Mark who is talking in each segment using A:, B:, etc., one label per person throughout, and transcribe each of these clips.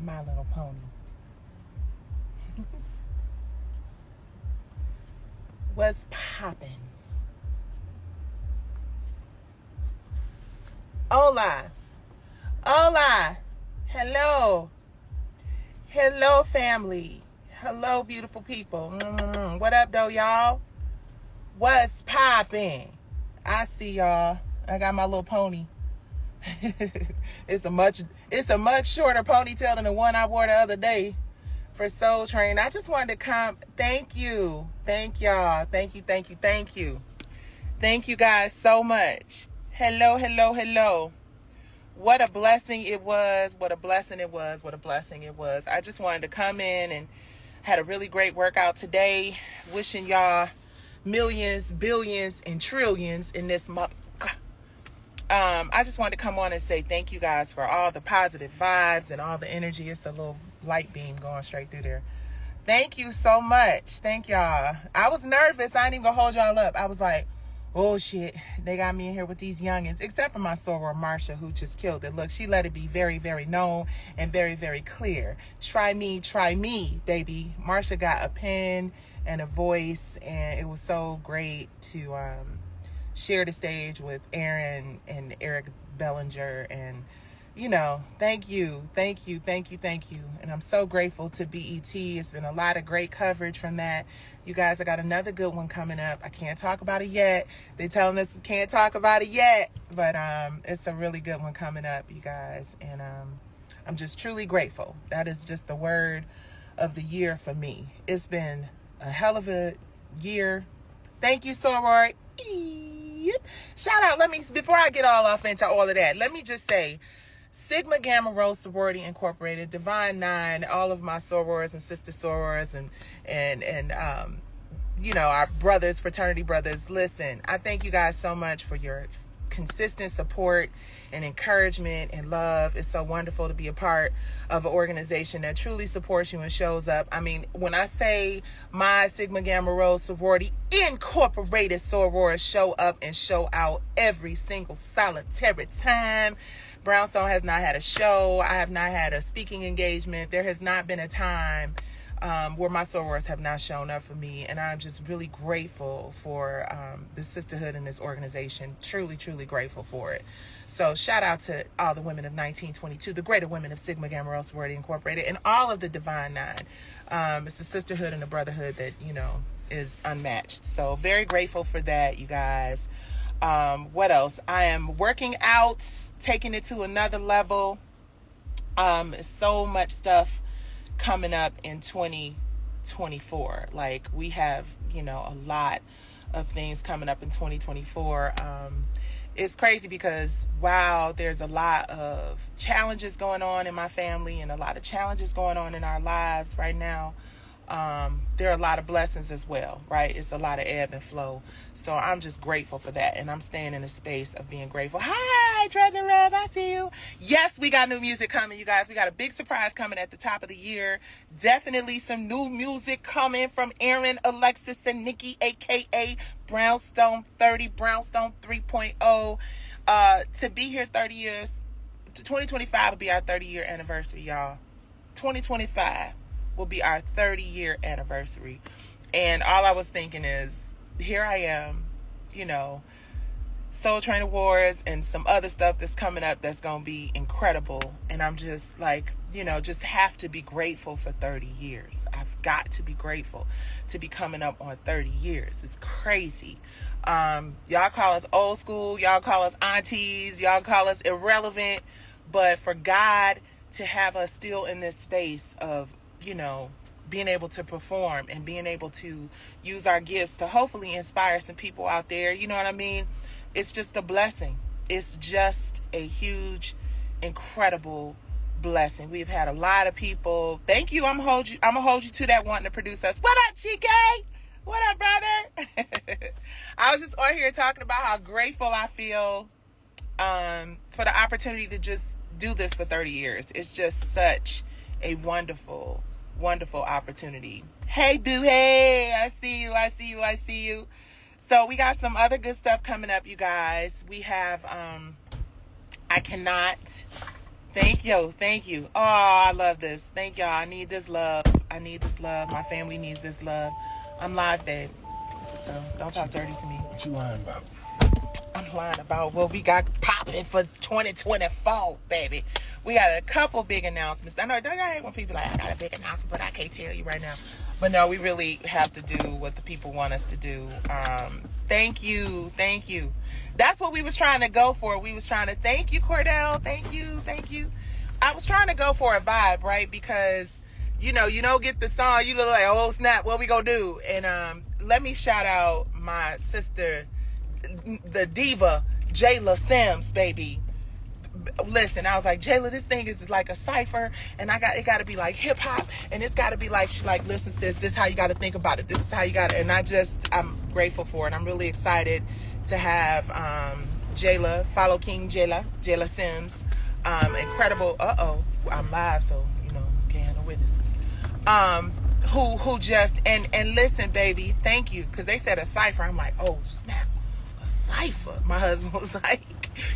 A: My Little Pony. What's poppin'? Hola. Hola. Hello. Hello, family. Hello, beautiful people. What up, though, y'all? What's poppin'? I see y'all. I got my little pony. It's a much shorter ponytail than the one I wore the other day for Soul Train. I just wanted to come. Thank you. Thank y'all. Thank you. Thank you guys so much. Hello. What a blessing it was. What a blessing it was. I just wanted to come in and had a really great workout today. Wishing y'all millions, billions, and trillions in this month. I just wanted to come on and say thank you guys for all the positive vibes and all the energy. It's a little light beam going straight through there. Thank you so much. Thank y'all. I was nervous. I ain't even gonna hold y'all up. I was like, oh shit, they got me in here with these youngins, except for my soror Marsha, who just killed it. Look, she let it be very, very known and very, very clear. Try me, baby. Marsha got a pen and a voice, and it was so great to share the stage with Aaron and Eric Bellinger. And thank you. And I'm so grateful to BET. It's been a lot of great coverage from that. You guys, I got another good one coming up. I can't talk about it yet. They're telling us we can't talk about it yet, but it's a really good one coming up, you guys. And I'm just truly grateful. That is just the word of the year for me. It's been a hell of a year. Thank you, Soror. Shout out, before I get all off into all of that, let me just say, Sigma Gamma Rho Sorority Incorporated, Divine Nine, all of my sorors and sister sorors and our brothers, fraternity brothers. Listen, I thank you guys so much for your consistent support and encouragement and love. It's so wonderful to be a part of an organization that truly supports you and shows up. I mean, when I say my Sigma Gamma Rho Sorority Incorporated sorors show up and show out every single solitary time. Brownstone has not had a show. I have not had a speaking engagement. There has not been a time where my sorors have not shown up for me. And I'm just really grateful for the sisterhood in this organization. Truly, truly grateful for it. So shout out to all the women of 1922, the greater women of Sigma Gamma Rho Sorority Incorporated, and all of the Divine Nine. It's the sisterhood and the brotherhood that, is unmatched. So very grateful for that, you guys. What else? I am working out, taking it to another level. So much stuff coming up in 2024. Like, we have, a lot of things coming up in 2024. It's crazy because while there's a lot of challenges going on in my family and a lot of challenges going on in our lives right now, there are a lot of blessings as well, right? It's a lot of ebb and flow. So I'm just grateful for that. And I'm staying in a space of being grateful. Hi, Treasure Rose, I see you. Yes, we got new music coming, you guys. We got a big surprise coming at the top of the year. Definitely some new music coming from Aaron, Alexis, and Nikki, aka Brownstone 30, Brownstone 3.0. To be here 30 years, 2025 will be our 30-year anniversary, y'all. 2025 will be our 30-year anniversary. And all I was thinking is, here I am, Soul Train Awards and some other stuff that's coming up that's going to be incredible. And I'm just like, just have to be grateful for 30 years. I've got to be grateful to be coming up on 30 years. It's crazy. Y'all call us old school. Y'all call us aunties. Y'all call us irrelevant. But for God to have us still in this space of, being able to perform and being able to use our gifts to hopefully inspire some people out there. You know what I mean? It's just a blessing. It's just a huge, incredible blessing. We've had a lot of people. Thank you. I'm gonna hold you to that, wanting to produce us. What up, Chike? What up, brother? I was just on here talking about how grateful I feel for the opportunity to just do this for 30 years. It's just such a wonderful opportunity. Hey, boo, hey, I see you. So we got some other good stuff coming up, you guys. We have, I cannot Thank you. Thank you. Oh, I love this. Thank y'all. I need this love. I need this love. My family needs this love. I'm live, babe. So don't talk dirty to me.
B: What you lying about?
A: I'm lying about what we got popping for 2024, baby. We got a couple big announcements. I know, don't y'all hate when people like, I got a big announcement, but I can't tell you right now. But no, we really have to do what the people want us to do. Thank you. Thank you. That's what we was trying to go for. We was trying to, thank you, Cordell. Thank you. Thank you. I was trying to go for a vibe, right? Because, you don't get the song. You look like, oh, snap, what we gonna do? And let me shout out my sister, the diva, Jayla Sims, baby. Listen, I was like, Jayla, this thing is like a cipher, and it got to be like hip hop, and it's got to be like, she like, listen, sis, this is how you got to think about it. This is how you got it. And I'm grateful for it. I'm really excited to have Jayla, follow King Jayla Sims, incredible. I'm live, so can't have no witnesses. Who just and listen, baby, thank you, because they said a cipher. I'm like, oh snap, a cipher. My husband was like,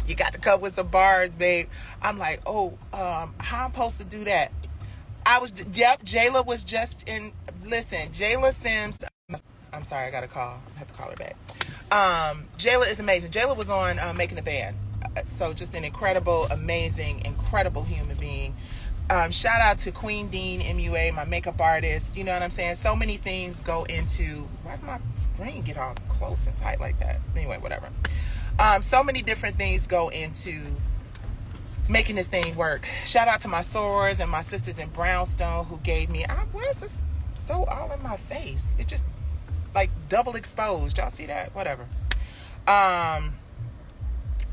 A: you got to come with some bars, babe. I'm like, oh, how I'm supposed to do that? Jayla was just in. Listen, Jayla Sims. I'm sorry, I got a call. I have to call her back. Jayla is amazing. Jayla was on Making a Band. So just an incredible, amazing, incredible human being. Shout out to Queen Dean MUA, my makeup artist. You know what I'm saying? So many things go into, why did my screen get all close and tight like that? Anyway, whatever. So many different things go into making this thing work. Shout out to my sorors and my sisters in Brownstone who gave me, why is this so all in my face? It just like double exposed. Y'all see that? Whatever.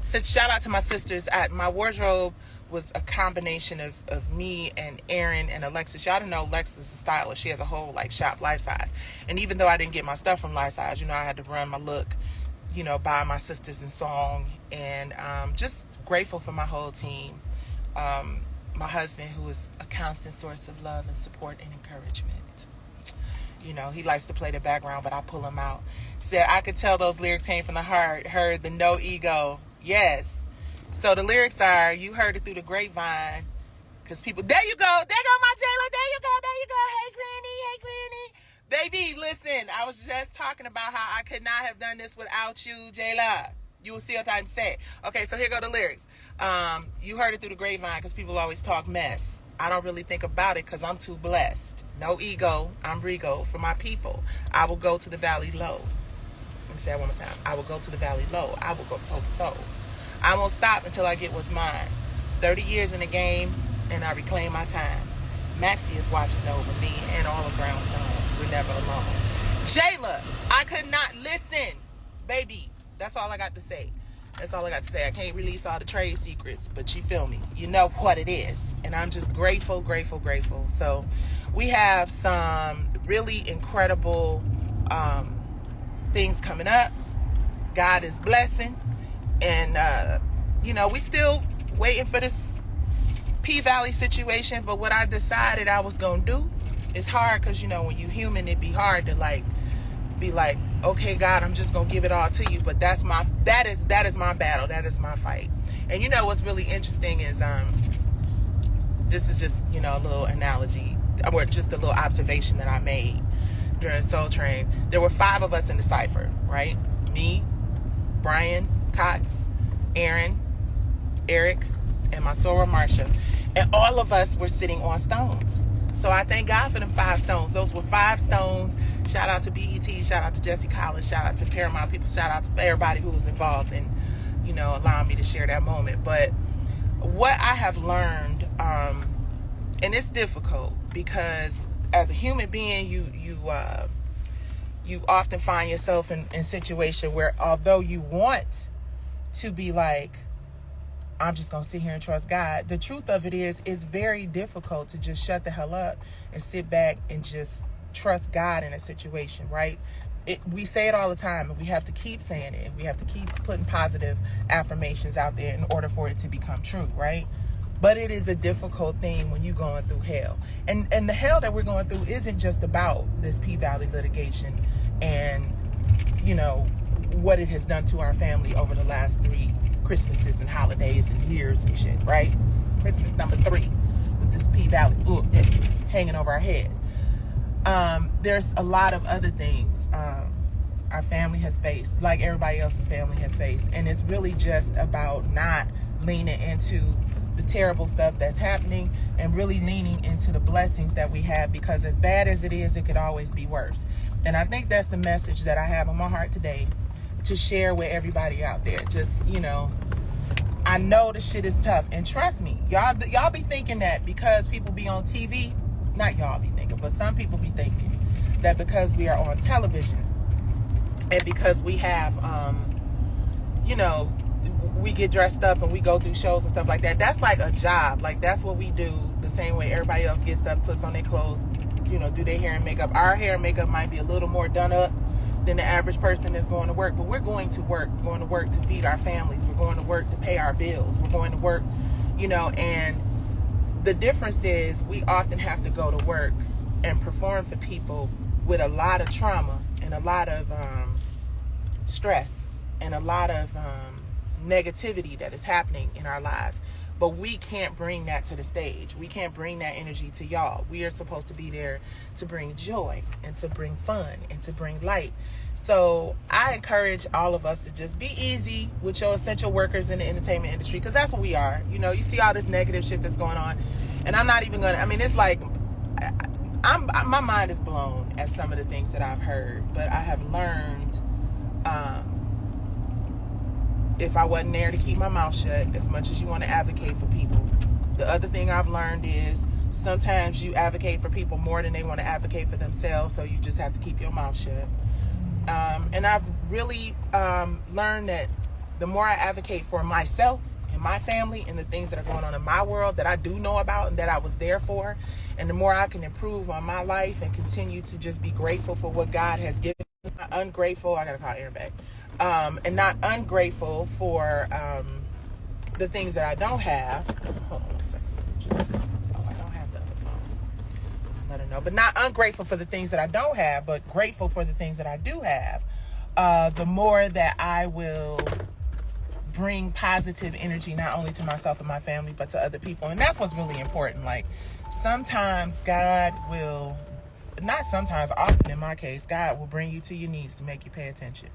A: So shout out to my sisters. My wardrobe was a combination of me and Erin and Alexis. Y'all don't know Alexis is a stylist. She has a whole shop Life Size. And even though I didn't get my stuff from Life Size, I had to run my look, by my sisters in song. And just grateful for my whole team. My husband, who is a constant source of love and support and encouragement. He likes to play the background, but I pull him out. Said, I could tell those lyrics came from the heart. Heard the no ego. Yes. So the lyrics are, you heard it through the grapevine. Because people, there you go. There go my Jayla. There you go. Hey, Granny. Baby, listen. I was just talking about how I could not have done this without you, Jayla. You will see what I'm saying. Okay, so here go the lyrics. You heard it through the grapevine because people always talk mess. I don't really think about it because I'm too blessed. No ego. I'm Rigo for my people. I will go to the valley low. Let me say that one more time. I will go to the valley low. I will go toe to toe. I won't stop until I get what's mine. 30 years in the game, and I reclaim my time. Maxie is watching over me and all of Brownstone. We're never alone. Jayla, I could not listen. Baby, that's all I got to say. That's all I got to say. I can't release all the trade secrets, but you feel me. You know what it is. And I'm just grateful. So we have some really incredible things coming up. God is blessing. And, we still waiting for this P-Valley situation. But what I decided I was going to do, it's hard because, when you human, it be hard to be like, okay, God, I'm just going to give it all to you. But that is my battle. That is my fight. And what's really interesting is, this is just, a little analogy or just a little observation that I made during Soul Train. There were 5 of us in the cipher, right? Me, Brian, Cox, Aaron, Eric, and my soror Marsha. And all of us were sitting on stones. So I thank God for them 5 stones. Those were 5 stones. Shout out to BET, shout out to Jesse Collins, shout out to Paramount people, shout out to everybody who was involved in, allowing me to share that moment. But what I have learned, and it's difficult because as a human being, you often find yourself in a situation where although you want to be like, I'm just going to sit here and trust God. The truth of it is, it's very difficult to just shut the hell up and sit back and just trust God in a situation, right? We say it all the time, and we have to keep saying it. We have to keep putting positive affirmations out there in order for it to become true, right? But it is a difficult thing when you're going through hell. And the hell that we're going through isn't just about this P-Valley litigation and, what it has done to our family over the last 3 Christmases and holidays and years and shit, right? Christmas number 3 with this P-Valley hanging over our head. There's a lot of other things our family has faced, like everybody else's family has faced. And it's really just about not leaning into the terrible stuff that's happening and really leaning into the blessings that we have, because as bad as it is, it could always be worse. And I think that's the message that I have on my heart today to share with everybody out there. Just, you know, I know the shit is tough, and trust me, y'all be thinking that because people be on TV, not y'all be thinking, but some people be thinking that because we are on television and because we have, you know, we get dressed up and we go through shows and stuff like that, that's like a job. Like, that's what we do the same way everybody else gets up, puts on their clothes, you know, do their hair and makeup. Our hair and makeup might be a little more done up than the average person that's going to work, but we're going to work. We're going to work to feed our families. We're going to work to pay our bills. We're going to work, you know, and the difference is we often have to go to work and perform for people with a lot of trauma and a lot of stress and a lot of negativity that is happening in our lives. But we can't bring that to the stage. We can't bring that energy to y'all. We are supposed to be there to bring joy and to bring fun and to bring light. So I encourage all of us to just be easy with your essential workers in the entertainment industry, because that's what we are. You know, you see all this negative shit that's going on, and I'm not even gonna, I mean, it's like, my mind is blown at some of the things that I've heard, but I have learned, if I wasn't there to keep my mouth shut, as much as you want to advocate for people, the other thing I've learned is sometimes you advocate for people more than they want to advocate for themselves, so you just have to keep your mouth shut. And I've really learned that the more I advocate for myself and my family and the things that are going on in my world that I do know about and that I was there for, and the more I can improve on my life and continue to just be grateful for what God has given me, not ungrateful, I gotta call Aaron back, and not ungrateful for the things that I don't have. Hold on a second. I don't have the other phone. Let her know. But not ungrateful for the things that I don't have, but grateful for the things that I do have. The more that I will bring positive energy, not only to myself and my family, but to other people. And that's what's really important. Like, sometimes God will, not sometimes, often in my case, God will bring you to your knees to make you pay attention.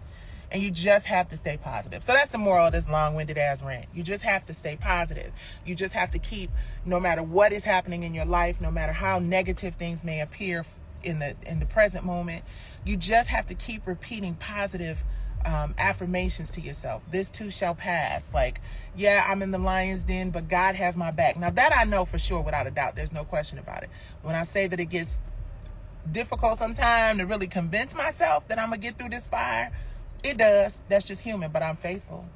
A: And you just have to stay positive. So that's the moral of this long-winded ass rant. You just have to stay positive. You just have to keep, no matter what is happening in your life, no matter how negative things may appear in the present moment, you just have to keep repeating positive affirmations to yourself. This too shall pass. Like, yeah, I'm in the lion's den, but God has my back. Now that I know for sure, without a doubt, there's no question about it. When I say that it gets difficult sometimes to really convince myself that I'm gonna get through this fire, it does. That's just human, but I'm faithful.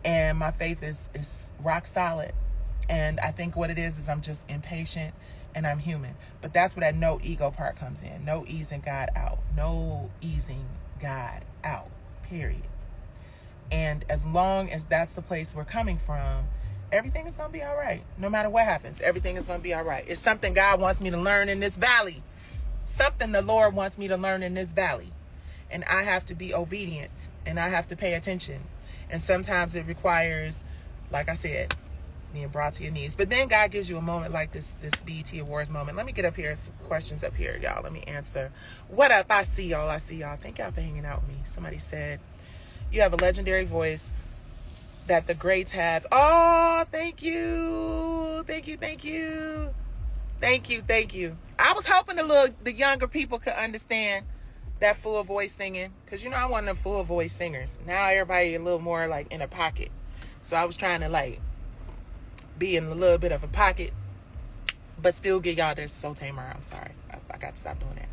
A: And my faith is rock solid. And I think what it is I'm just impatient and I'm human. But that's where that no ego part comes in. No easing God out. No easing God out. Period. And as long as that's the place we're coming from, everything is going to be all right. No matter what happens, everything is going to be all right. It's something God wants me to learn in this valley. Something the Lord wants me to learn in this valley. And I have to be obedient, and I have to pay attention. And sometimes it requires, like I said, being brought to your knees. But then God gives you a moment like this BET Awards moment. Let me get up here, some questions up here, y'all. Let me answer. What up? I see y'all. Thank y'all for hanging out with me. Somebody said, you have a legendary voice that the greats have. Oh, thank you. Thank you. I was hoping the younger people could understand that full voice singing, because you know I'm one of them full voice singers. Now everybody a little more like in a pocket, so I was trying to like be in a little bit of a pocket, but still get y'all this so tamer. I'm sorry, I got to stop doing that.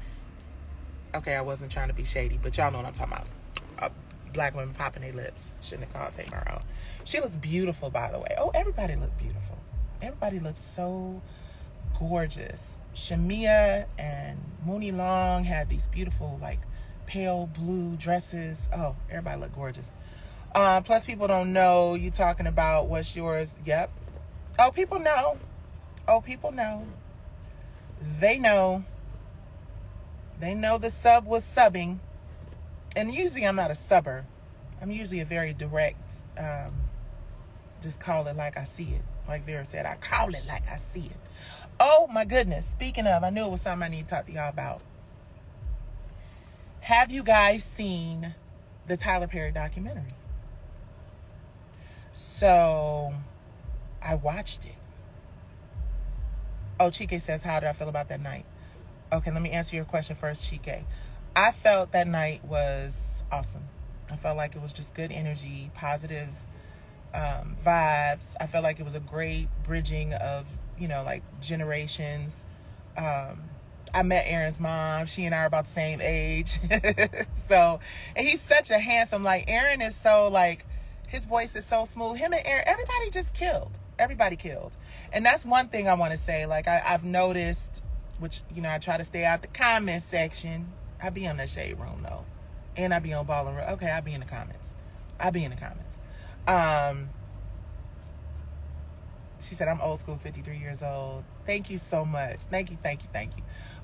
A: Okay, I wasn't trying to be shady, but y'all know what I'm talking about. Black women popping their lips. Shouldn't have called Tamar out. She looks beautiful, by the way. Oh, everybody looked beautiful. Everybody looks so gorgeous. Shamia and Mooney Long had these beautiful, like, pale blue dresses. Oh, everybody looked gorgeous. Plus, people don't know you talking about what's yours. Yep. Oh, people know. They know. They know the sub was subbing. And usually I'm not a subber. I'm usually a very direct, just call it like I see it. Like Vera said, I call it like I see it. Oh my goodness. Speaking of, I knew it was something I need to talk to y'all about. Have you guys seen the Tyler Perry documentary? So I watched it. Oh, Chike says, how did I feel about that night? Okay, let me answer your question first, Chike. I felt that night was awesome. I felt like it was just good energy, positive vibes. I felt like it was a great bridging of, like generations. I met Aaron's mom. She and I are about the same age. So, and he's such a handsome, like Aaron is so like, his voice is so smooth. Him and Aaron, everybody just killed. Everybody killed. And that's one thing I want to say. Like I've noticed, which, I try to stay out the comment section. I be on the shade room though. And I be on Ball and Roll. Okay, I be in the comments. She said, I'm old school, 53 years old. Thank you so much. Thank you.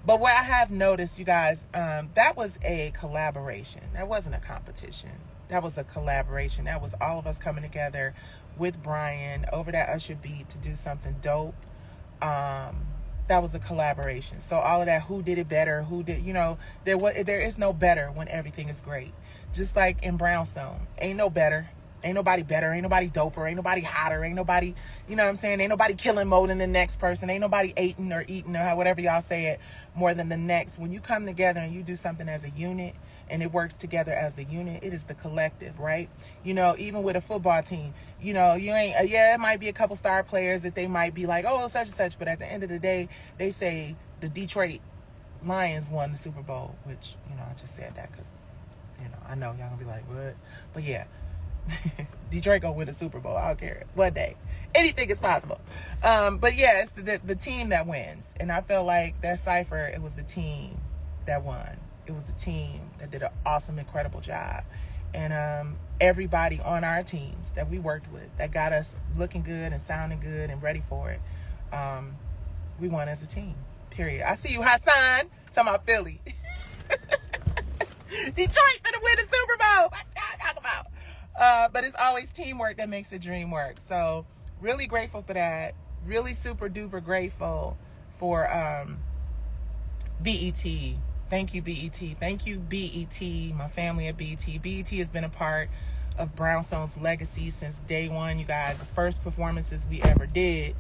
A: But what I have noticed, you guys, that was a collaboration. That wasn't a competition. That was a collaboration. That was all of us coming together with Brian over that Usher beat to do something dope. That was a collaboration. So all of that, who did it better, there is no better when everything is great. Just like in Brownstone, ain't no better. Ain't nobody better, ain't nobody doper, ain't nobody hotter, ain't nobody, you know what I'm saying? Ain't nobody killing more than the next person. Ain't nobody eating or whatever y'all say it, more than the next. When you come together and you do something as a unit and it works together as the unit, it is the collective, right? Even with a football team, you ain't, it might be a couple star players that they might be like, oh, such and such. But at the end of the day, they say the Detroit Lions won the Super Bowl, which, I just said that because, I know y'all gonna be like, what? But yeah. Detroit gonna win the Super Bowl. I don't care. One day, anything is possible. But yeah, it's the team that wins, and I feel like that cipher. It was the team that won. It was the team that did an awesome, incredible job, and everybody on our teams that we worked with that got us looking good and sounding good and ready for it. We won as a team. Period. I see you, Hassan. Talking about Philly. Detroit gonna win the Super Bowl. What y'all talking about? But it's always teamwork that makes the dream work. So really grateful for that. Really super duper grateful for BET. Thank you, BET. Thank you, BET, my family at BET. BET has been a part of Brownstone's legacy since day one, you guys. The first performances we ever did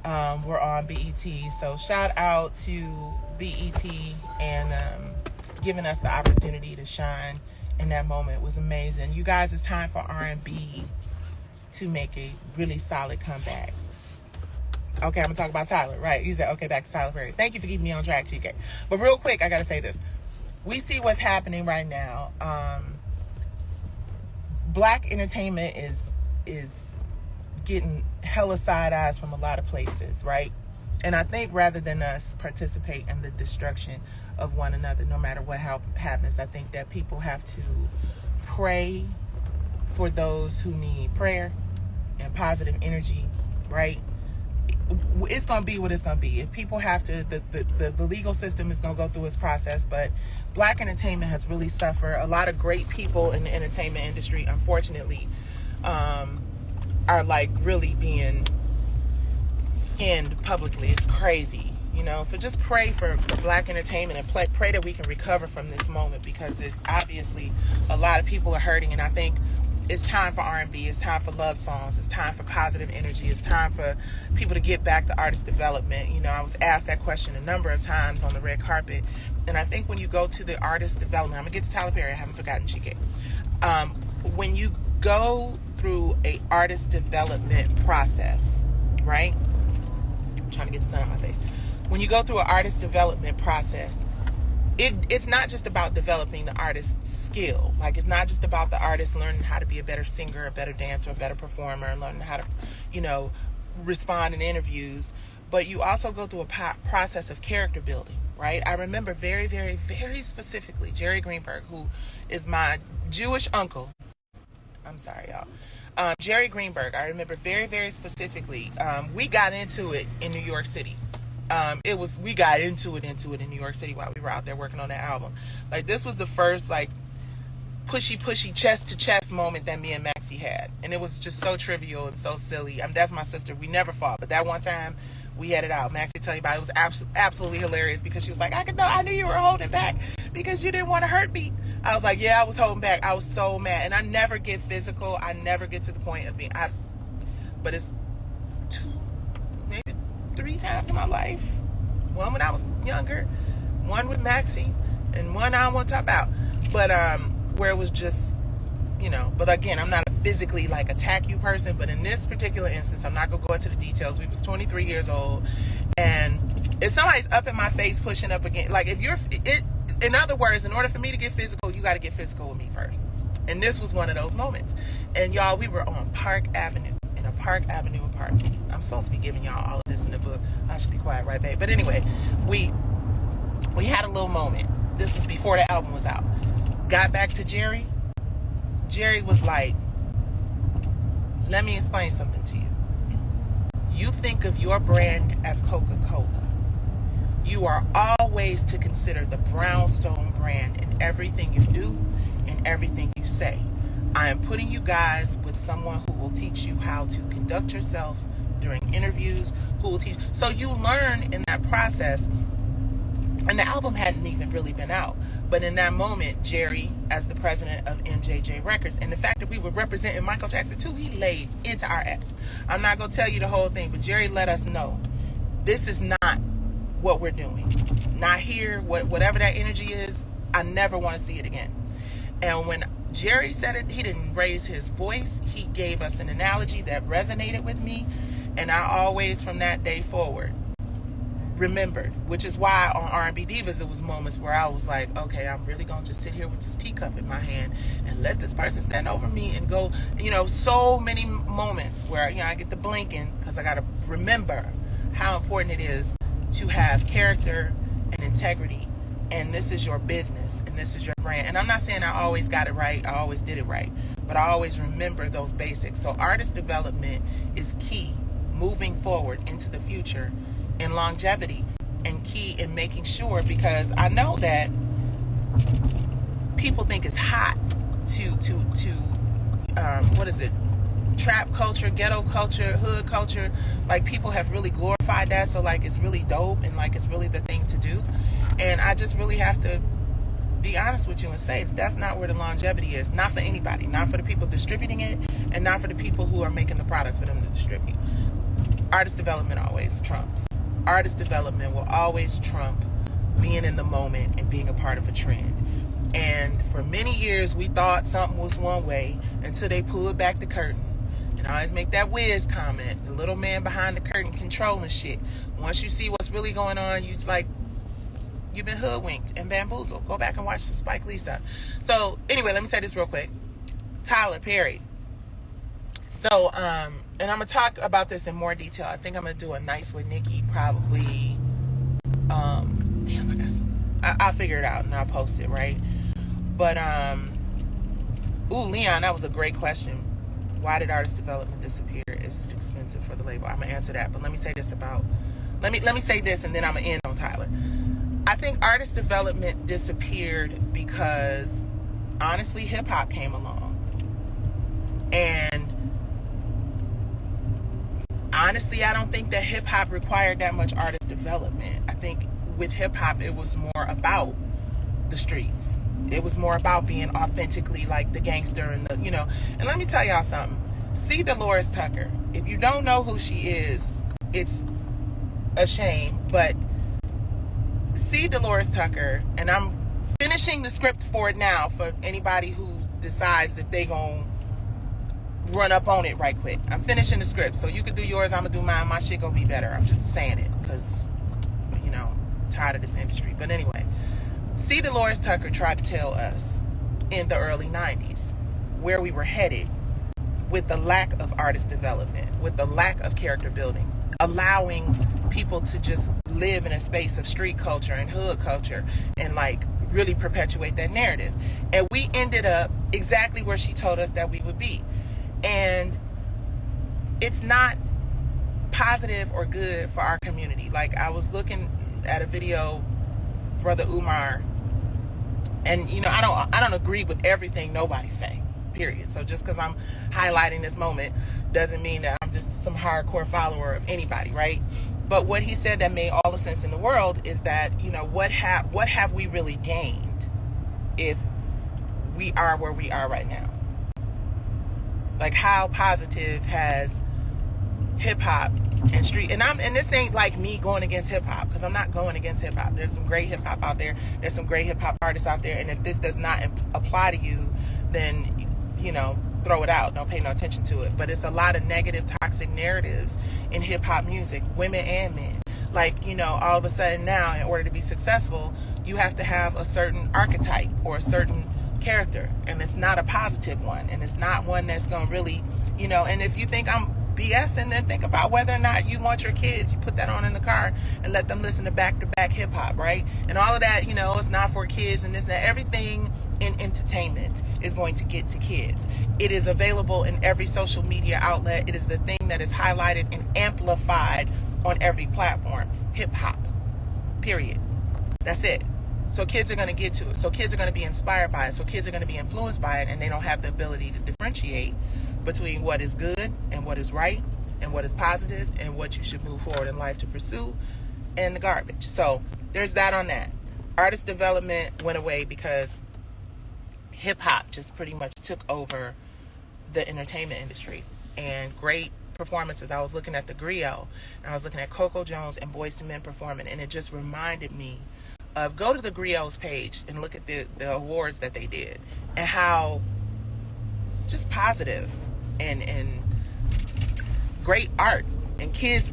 A: were on BET. So shout out to BET and giving us the opportunity to shine in that moment. Was amazing. You guys, it's time for R&B to make a really solid comeback. Okay, I'm gonna talk about Tyler, right? You said, okay, back to Tyler Perry. Thank you for keeping me on track, TK. But real quick, I gotta say this. We see what's happening right now. Black entertainment is getting hella side eyes from a lot of places, right? And I think rather than us participate in the destruction of one another, no matter what happens, I think that people have to pray for those who need prayer and positive energy, right? It's going to be what it's going to be. If people have to, the legal system is going to go through its process, but Black entertainment has really suffered. A lot of great people in the entertainment industry, unfortunately, are like really being skinned publicly. It's crazy, so just pray for Black entertainment and pray that we can recover from this moment, because obviously a lot of people are hurting, and I think it's time for R&B, it's time for love songs, it's time for positive energy, it's time for people to get back to artist development. I was asked that question a number of times on the red carpet, and I think when you go to the artist development, I'm gonna get to Tyler Perry, I haven't forgotten Chike. When you go through a artist development process, right? I'm trying to get the sun on my face. When you go through an artist development process, it's not just about developing the artist's skill. Like, it's not just about the artist learning how to be a better singer, a better dancer, a better performer, and learning how to, respond in interviews. But you also go through a process of character building, right? I remember very, very, very specifically Jerry Greenberg, who is my Jewish uncle. I'm sorry, y'all. Jerry Greenberg, I remember very, very specifically. We got into it in New York City. We got into it in New York City while we were out there working on that album. Like, this was the first, like, pushy, chest to chest moment that me and Maxie Maxie had. And it was just so trivial and so silly. I mean, that's my sister. We never fought. But that one time, we had it out. Maxie tell you about it. It was absolutely hilarious because she was like, I knew you were holding back because you didn't want to hurt me. I was like, yeah, I was holding back. I was so mad. And I never get physical. I never get to the point of being... But it's 2, maybe 3 times in my life. One when I was younger, one with Maxie, and one I don't want to talk about. But where it was just, but again, I'm not a physically like attack you person, but in this particular instance, I'm not gonna go into the details. We was 23 years old, and if somebody's up in my face pushing up again, like in other words, in order for me to get physical, you got to get physical with me first. And this was one of those moments. And y'all, we were on Park Avenue, in a Park Avenue apartment. I'm supposed to be giving y'all all of this in the book. I should be quiet, right, babe? But anyway, we had a little moment. This was before the album was out. Got back to Jerry. Jerry was like, let me explain something to you. You think of your brand as Coca-Cola. You are always to consider the brownstone brand in everything you do and everything you say. I am putting you guys with someone who will teach you how to conduct yourselves during interviews, who will teach. So you learn in that process. And the album hadn't even really been out. But in that moment, Jerry, as the president of MJJ Records, and the fact that we were representing Michael Jackson too, he laid into our ass. I'm not going to tell you the whole thing, but Jerry let us know this is not what we're doing. Not here. Whatever that energy is, I never want to see it again. And when Jerry said it, he didn't raise his voice. He gave us an analogy that resonated with me. And I always, from that day forward, remembered, which is why on R&B Divas it was moments where I was like, okay, I'm really gonna just sit here with this teacup in my hand and let this person stand over me and go, so many moments where I get the blinking because I gotta remember how important it is to have character and integrity, and this is your business and this is your brand. And I'm not saying I always got it right, I always did it right, but I always remember those basics. So artist development is key moving forward into the future, and longevity, and key in making sure, because I know that people think it's hot to what is it, trap culture, ghetto culture, hood culture, like people have really glorified that, so like it's really dope and like it's really the thing to do. And I just really have to be honest with you and say that's not where the longevity is. Not for anybody, not for the people distributing it, and not for the people who are making the product for them to distribute. Artist development always trumps. Artist development will always trump being in the moment and being a part of a trend. And for many years, we thought something was one way until they pulled back the curtain. And I always make that Wiz comment, the little man behind the curtain controlling shit. Once you see what's really going on, you've been hoodwinked and bamboozled. Go back and watch some Spike Lee stuff. So anyway, let me say this real quick. Tyler Perry. So, and I'm going to talk about this in more detail. I think I'm going to do a nice with Nikki probably. Damn, I got some. I'll figure it out and I'll post it, right? But, Leon, that was a great question. Why did artist development disappear? Is it expensive for the label? I'm going to answer that. But let me say this let me say this and then I'm going to end on Tyler. I think artist development disappeared because, honestly, hip-hop came along. And honestly, I don't think that hip-hop required that much artist development. I think with hip-hop, it was more about the streets. It was more about being authentically like the gangster and the, And let me tell y'all something. See Dolores Tucker. If you don't know who she is, it's a shame. But see Dolores Tucker, and I'm finishing the script for it now for anybody who decides that they gonna run up on it right quick. I'm finishing the script, so you can do yours, I'm gonna do mine. My shit gonna be better. I'm just saying it because, tired of this industry. But anyway, see Dolores Tucker tried to tell us in the early 90s where we were headed with the lack of artist development, with the lack of character building, allowing people to just live in a space of street culture and hood culture and like really perpetuate that narrative. And we ended up exactly where she told us that we would be. And it's not positive or good for our community. Like, I was looking at a video, Brother Umar, and I don't agree with everything nobody say. period. So just because I'm highlighting this moment doesn't mean that I'm just some hardcore follower of anybody, right? But what he said that made all the sense in the world is that, what have we really gained if we are where we are right now? Like, how positive has hip hop and street, and this ain't like me going against hip hop, because I'm not going against hip hop. There's some great hip hop out there. There's some great hip hop artists out there. And if this does not apply to you, then, throw it out. Don't pay no attention to it. But it's a lot of negative, toxic narratives in hip hop music, women and men. Like, all of a sudden now, in order to be successful, you have to have a certain archetype or a certain character. And it's not a positive one. And it's not one that's going to really, and if you think I'm BSing, then think about whether or not you want your kids, you put that on in the car and let them listen to back-to-back hip-hop, right? And all of that, it's not for kids, and this and that. Everything in entertainment is going to get to kids. It is available in every social media outlet. It is the thing that is highlighted and amplified on every platform. Hip-hop, period. That's it. So kids are going to get to it. So kids are going to be inspired by it. So kids are going to be influenced by it, and they don't have the ability to differentiate between what is good and what is right and what is positive and what you should move forward in life to pursue, and the garbage. So there's that on that. Artist development went away because hip hop just pretty much took over the entertainment industry. And great performances. I was looking at the Griot, and I was looking at Coco Jones and Boyz II Men performing, and it just reminded me of, go to the Griot's page and look at the awards that they did and how just positive and great art, and kids,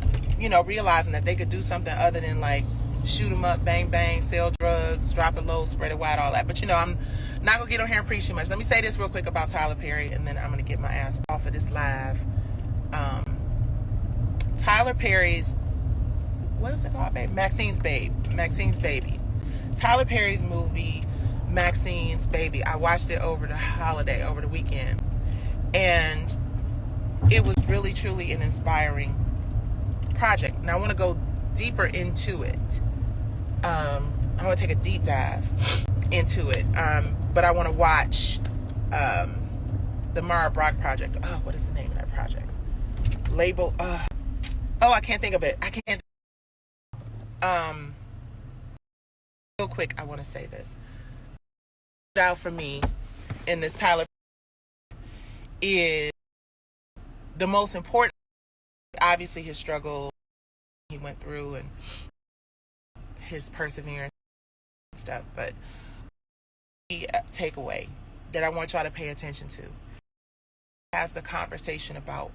A: realizing that they could do something other than like shoot them up, bang bang, sell drugs, drop it low, spread it wide, all that. But I'm not gonna get on here and preach too much. Let me say this real quick about Tyler Perry, and then I'm gonna get my ass off of this live. Tyler Perry's, what was it called, babe? Maxine's Baby. Tyler Perry's movie Maxine's Baby. I watched it over the weekend. And it was really, truly an inspiring project. Now, I want to go deeper into it. I want to take a deep dive into it. But I want to watch the Mara Brock project. Oh, what is the name of that project? Label. I can't think of it. Real quick, I want to say this. Out for me in this Tyler is the most important. Obviously, his struggle he went through and his perseverance and stuff, but the takeaway that I want y'all to pay attention to has the conversation about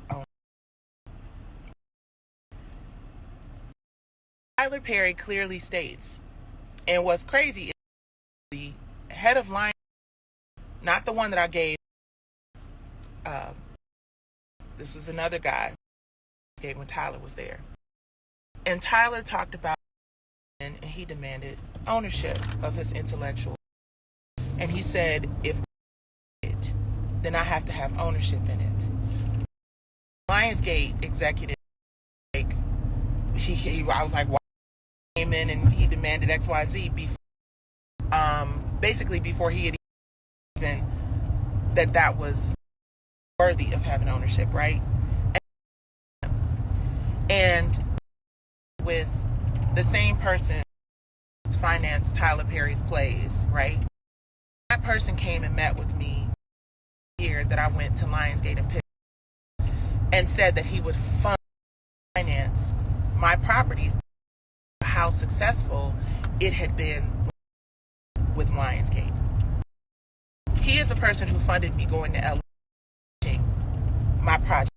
A: Tyler Perry clearly states, and what's crazy is the head of Lionsgate, not the one that I gave. This was another guy when Tyler was there. And Tyler talked about it, and he demanded ownership of his intellectual. And he said, if it, then I have to have ownership in it. Lionsgate executive, I was like, why? He came in and he demanded X, Y, Z basically before he had even that was worthy of having ownership, right? And with the same person who's financed Tyler Perry's plays, right? That person came and met with me here that I went to Lionsgate and picked and said that he would finance my properties, how successful it had been with Lionsgate. He is the person who funded me going to LA, my project,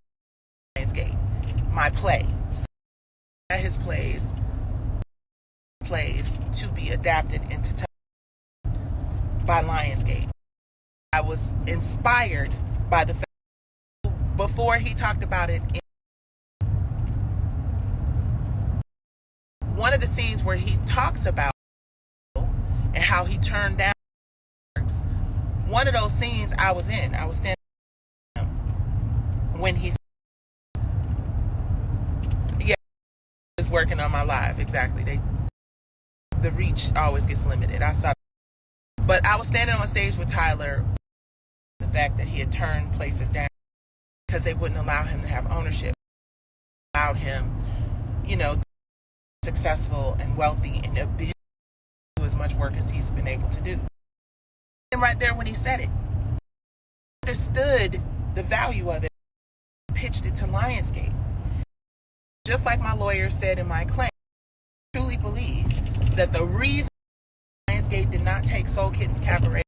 A: Lionsgate, my play. His plays to be adapted into television by Lionsgate. I was inspired by the fact before he talked about it. One of the scenes where he talks about and how he turned down one of those scenes I was in. I was standing when he is working on my live. Exactly. The reach always gets limited. I saw, but I was standing on stage with Tyler. fact that he had turned places down because they wouldn't allow him to have ownership, allowed him, successful and wealthy and do as much work as he's been able to do. And right there when he said it, understood the value of it, pitched it to Lionsgate. Just like my lawyer said in my claim, I truly believe that the reason Lionsgate did not take Soul Kitten's Cabaret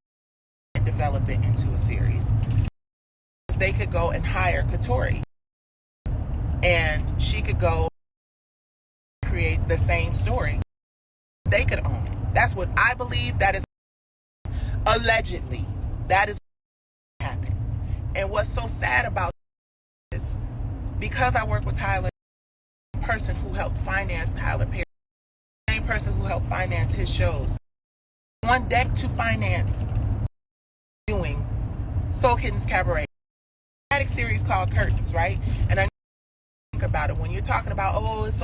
A: and develop it into a series is they could go and hire Katori, and she could go create the same story. They could own it. That's what I believe. That is allegedly. That is what happened. And what's so sad about this, because I work with Tyler, the person who helped finance Tyler Perry, the same person who helped finance his shows, on deck to finance doing Soul Kitten's Cabaret, a series called Curtains, right? And I think about it when you're talking about, it's so,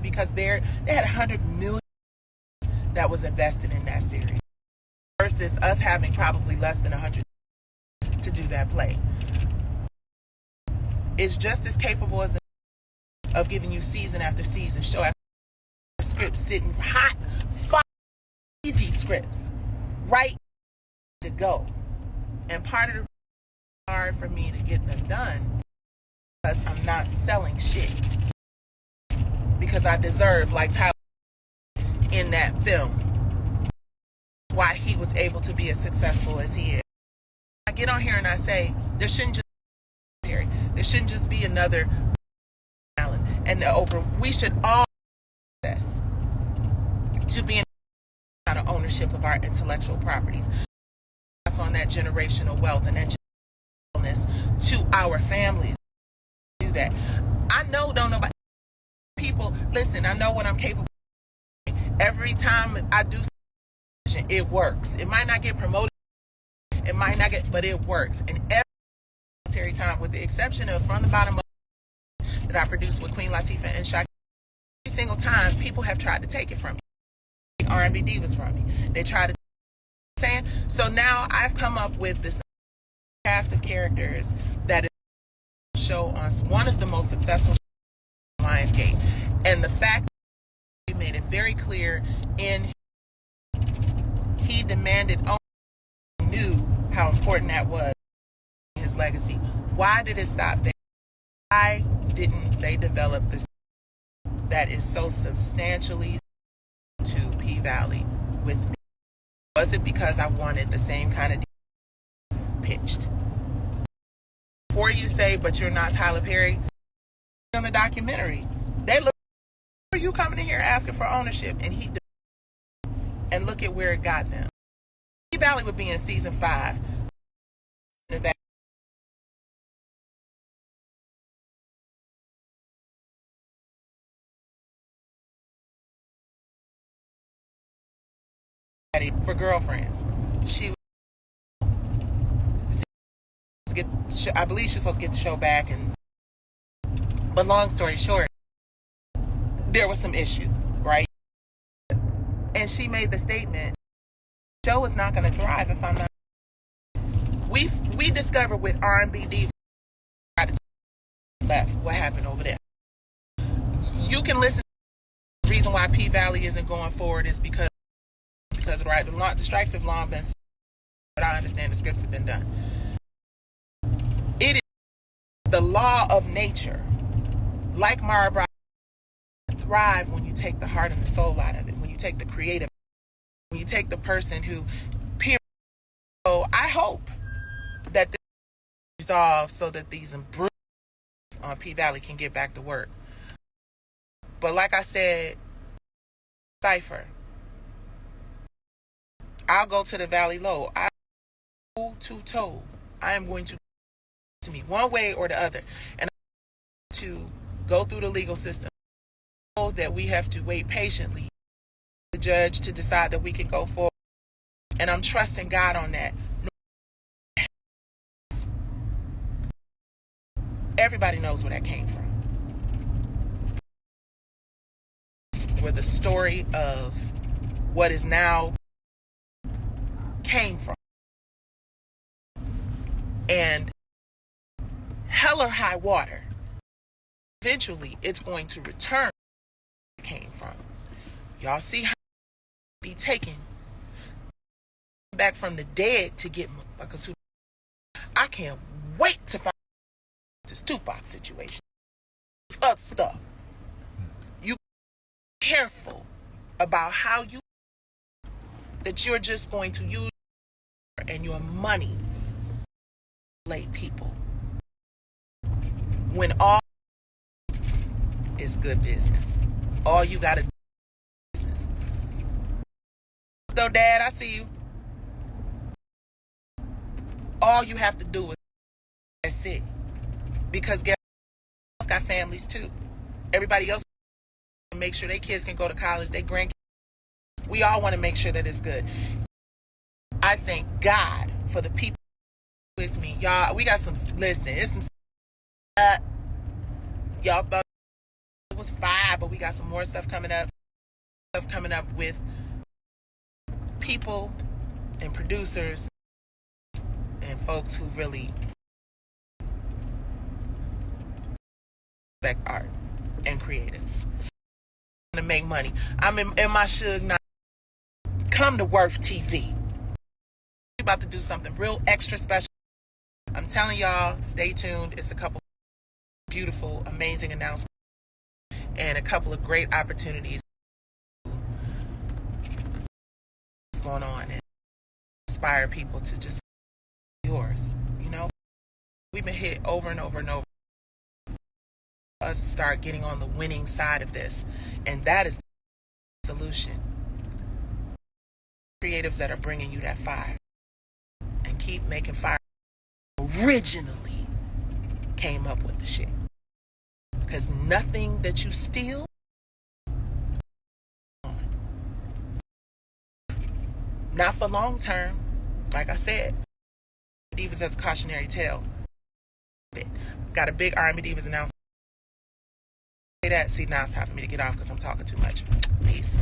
A: because they had $100 million that was invested in that series versus us having probably less than 100 to do that play. It's just as capable as of giving you season after season, show after scripts sitting hot, fire, easy scripts, right to go. And part of the reason it's hard for me to get them done because I'm not selling shit. Because I deserve, like Tyler in that film, why he was able to be as successful as he is. I get on here and I say there shouldn't just be another Allen and the Oprah. We should all access to be in kind of ownership of our intellectual properties. That's on that generational wealth and that generational to our families. Do that. I know don't nobody. People, listen, I know what I'm capable of. Every time I do something, it works. It might not get promoted, but it works. And every time, with the exception of From the Bottom Up that I produced with Queen Latifah and Shaq, every single time people have tried to take it from me. R&B Divas from me. They tried to, saying. So now I've come up with this cast of characters that is show on one of the most successful Lionsgate, and the fact that he made it very clear he demanded knew how important that was in his legacy. Why did it stop there? Why didn't they develop this that is so substantially to P-Valley with me? Was it because I wanted the same kind of pitched? Before you say, but you're not Tyler Perry, on the documentary, they look, are you coming in here asking for ownership? And he did. And look at where it got them. P-Valley would be in season 5. For girlfriends, I believe she's supposed to get the show back, but long story short, there was some issue, right? And she made the statement, the show is not going to thrive if I'm not. We discovered with R&B Diva left what happened over there. You can listen. The reason why P-Valley isn't going forward is because right, the strikes have long been, but I understand the scripts have been done. It is the law of nature. Like Mara Brown, thrive when you take the heart and the soul out of it, when you take the creative, when you take the person who, period. So I hope that this is resolved so that these improvements on P-Valley can get back to work. But like I said, Cypher, I'll go to the Valley Low. I go to toe. I am going to me one way or the other, and to go through the legal system. Know that we have to wait patiently for the judge to decide that we can go forward, and I'm trusting God on that. Everybody knows where that came from. Where the story of what is now came from. And hell or high water, eventually it's going to return where it came from. Y'all see how it be taken back from the dead to get motherfuckers who. I can't wait to find this Tupac situation. Other stuff. You be careful about how you that you're just going to use and your money late people when all is good business. All you gotta do is business. Though, Dad, I see you. All you have to do is that's it. Because guess else got families too. Everybody else make sure their kids can go to college, their grandkids. We all want to make sure that it's good. I thank God for the people with me. Y'all, we got some, listen, it's some, y'all thought it was 5, but we got some more stuff coming up. Stuff coming up with people and producers and folks who really respect art and creatives. To make money. I'm in my Suge now. Come to Worth TV. We're about to do something real extra special. I'm telling y'all, stay tuned. It's a couple beautiful, amazing announcements and a couple of great opportunities going on and inspire people to just yours. You know, we've been hit over and over and over. Us to start getting on the winning side of this, and that is the solution. Creatives that are bringing you that fire and keep making fire. Originally came up with the shit, because nothing that you steal not for long term. Like I said, Divas as a cautionary tale. Got a big Army Divas announcement. Say that. See, now it's time for me to get off because I'm talking too much. Peace.